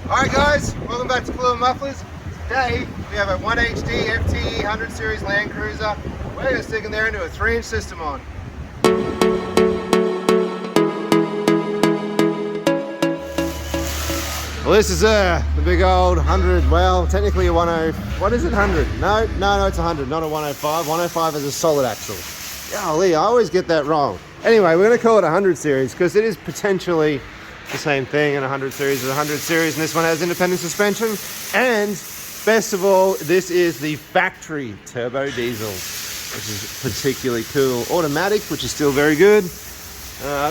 Alright guys, welcome back to Fluid Mufflers. Today we have a 1HD-FTE 100 series Landcruiser. We're going to stick in there into a 3-inch system on. Well, this is the big old 100, well technically a 10, what is it, 100? No, it's 100, not a 105. 105 is a solid axle. Golly, I always get that wrong. Anyway, we're going to call it a 100 series because it is potentially the same thing, and 100 series is 100 series, and this one has independent suspension. And best of all, this is the factory turbo diesel, which is particularly cool. Automatic, which is still very good.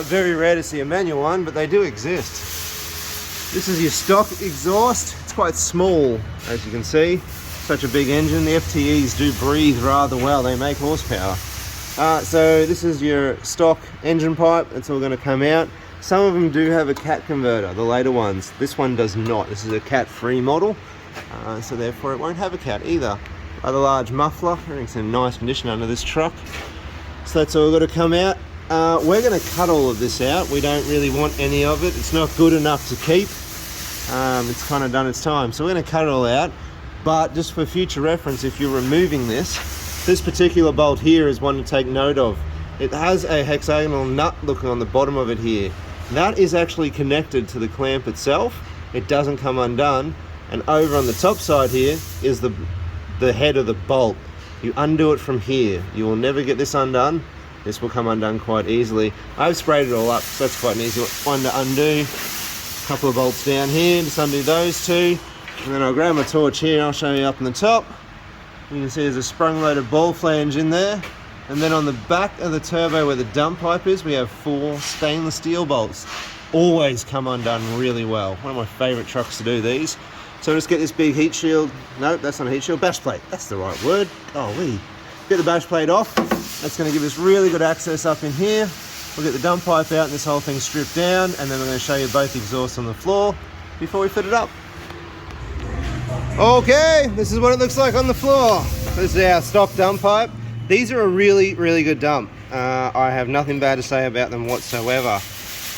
Very rare to see a manual one, but they do exist. This is your stock exhaust. It's quite small, as you can see. Such a big engine. The FTEs do breathe rather well. They make horsepower. So this is your stock engine pipe. It's all going to come out. Some of them do have a cat converter, the later ones. This one does not. This is a cat-free model, so therefore it won't have a cat either. Rather large muffler. Everything's in nice condition under this truck. So that's all got to come out. We're going to cut all of this out. We don't really want any of it. It's not good enough to keep. It's kind of done its time. So we're going to cut it all out. But just for future reference, if you're removing this particular bolt here is one to take note of. It has a hexagonal nut looking on the bottom of it here. That is actually connected to the clamp itself. It doesn't come undone. And over on the top side here is the head of the bolt. You undo it from here. You will never get this undone. This will come undone quite easily. I've sprayed it all up, so that's quite an easy one to undo. A couple of bolts down here, just undo those two. And then I'll grab my torch here and I'll show you up on the top. You can see there's a sprung-loaded ball flange in there. And then on the back of the turbo where the dump pipe is, we have 4 stainless steel bolts. Always come undone really well. One of my favorite trucks to do these. So just get this big heat shield. Nope, that's not a heat shield. Bash plate. That's the right word. Golly. Get the bash plate off. That's going to give us really good access up in here. We'll get the dump pipe out and this whole thing stripped down. And then we're going to show you both exhausts on the floor before we fit it up. Okay, this is what it looks like on the floor. This is our stock dump pipe. These are a really, really good dump. I have nothing bad to say about them whatsoever.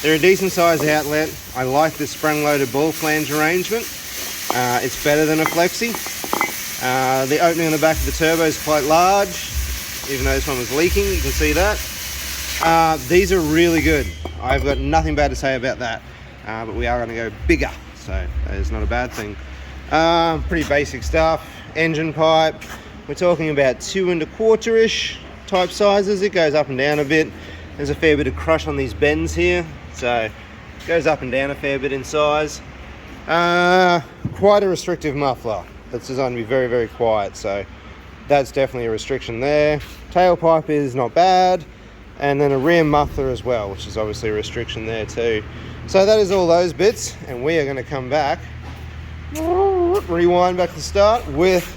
They're a decent sized outlet. I like the sprung-loaded ball flange arrangement. It's better than a flexi. The opening on the back of the turbo is quite large, even though this one was leaking, you can see that. These are really good. I've got nothing bad to say about that. But we are going to go bigger, so that is not a bad thing. Pretty basic stuff. Engine pipe. We're talking about 2 1/4-ish type sizes. It goes up and down a bit. There's a fair bit of crush on these bends here, so it goes up and down a fair bit in size. Quite a restrictive muffler. That's designed to be very, very quiet, so that's definitely a restriction there. Tailpipe is not bad, and then a rear muffler as well, which is obviously a restriction there too. So that is all those bits, and we are going to come back, rewind back to the start with.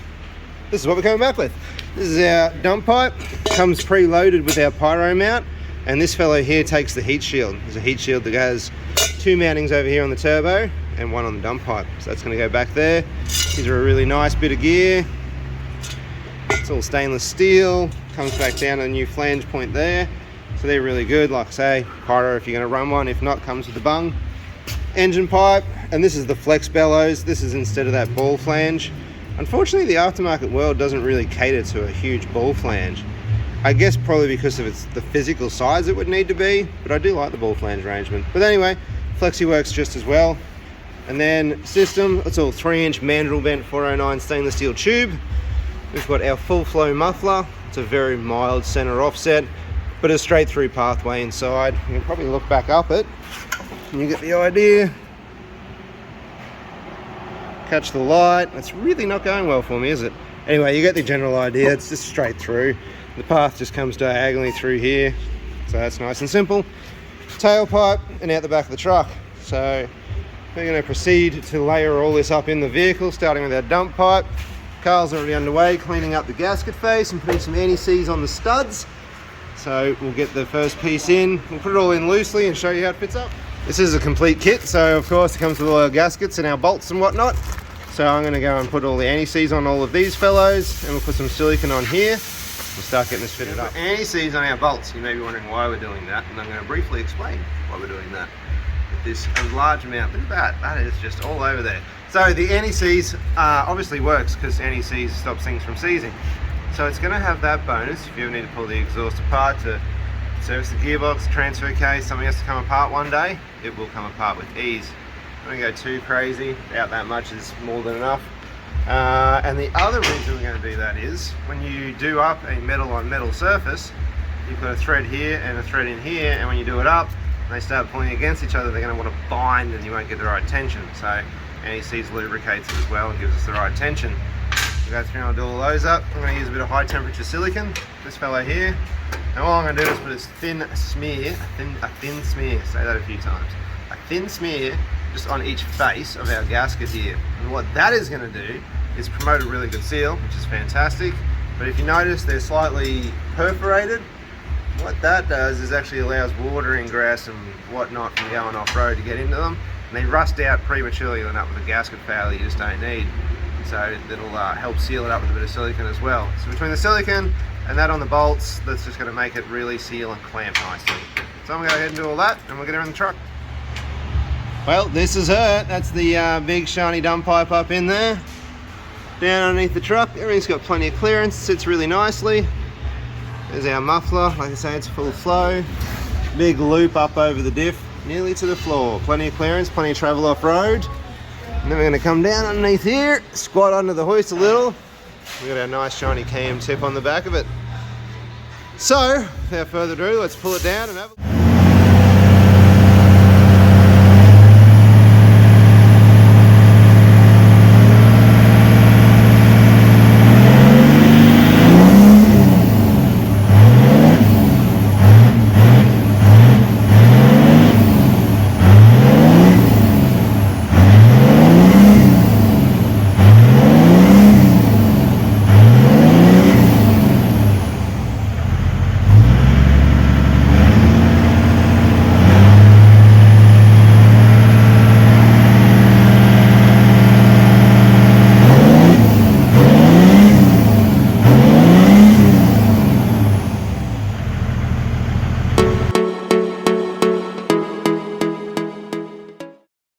This is what we're coming back with. This is our dump pipe. Comes preloaded with our pyro mount, and this fellow here takes the heat shield. There's a heat shield that has 2 mountings over here on the turbo and 1 on the dump pipe. So that's going to go back there. These are a really nice bit of gear. It's all stainless steel. Comes back down to a new flange point there. So they're really good. Like I say, pyro if you're going to run one. If not, comes with the bung. Engine pipe, and this is the flex bellows. This is instead of that ball flange. Unfortunately, the aftermarket world doesn't really cater to a huge ball flange. I guess probably because of the physical size it would need to be, but I do like the ball flange arrangement. But anyway, flexi works just as well. And then system, it's all 3-inch mandrel bent 409 stainless steel tube. We've got our full flow muffler. It's a very mild center offset, but a straight through pathway inside. You can probably look back up it and you get the idea. Catch the light. It's really not going well for me, is it? Anyway, you get the general idea. It's just straight through. The path just comes diagonally through here, so that's nice and simple. Tailpipe and out the back of the truck. So we're going to proceed to layer all this up in the vehicle, starting with our dump pipe. Carl's already underway cleaning up the gasket face and putting some anti-seize on the studs. So we'll get the first piece in. We'll put it all in loosely and show you how it fits up. This is a complete kit, so of course it comes with all our gaskets and our bolts and whatnot. So I'm going to go and put all the anti-seize on all of these fellows, and we'll put some silicone on here. We'll start getting this fitted up. Anti-seize on our bolts. You may be wondering why we're doing that, and I'm going to briefly explain why we're doing that. this a large amount. Look at that, that is just all over there. So the anti-seize obviously works because anti-seize stops things from seizing. So it's going to have that bonus if you ever need to pull the exhaust apart to service the gearbox, transfer case, something has to come apart one day, it will come apart with ease. Don't go too crazy, doubt that much is more than enough. And the other reason we're going to do that is when you do up a metal on metal surface, you've got a thread here and a thread in here, and when you do it up and they start pulling against each other, they're going to want to bind and you won't get the right tension. So anti-seize lubricates it as well and gives us the right tension. We'll go through and I'll do all those up. I'm going to use a bit of high temperature silicon, this fellow here. Now all I'm going to do is put a thin smear, a thin smear, say that a few times, a thin smear just on each face of our gasket here. And what that is going to do is promote a really good seal, which is fantastic. But if you notice they're slightly perforated, what that does is actually allows water and grass and whatnot from going off-road to get into them. And they rust out prematurely and end up with a gasket failure you just don't need. So that'll help seal it up with a bit of silicone as well. So between the silicone and that on the bolts, that's just going to make it really seal and clamp nicely. So I'm going to go ahead and do all that and we'll get her in the truck. Well, this is her. That's the big shiny dump pipe up in there. Down underneath the truck, everything's got plenty of clearance, sits really nicely. There's our muffler, like I say, it's full flow. Big loop up over the diff, nearly to the floor. Plenty of clearance, plenty of travel off-road. And then we're going to come down underneath here, squat under the hoist a little. We've got our nice shiny cam tip on the back of it. So, without further ado, let's pull it down and have a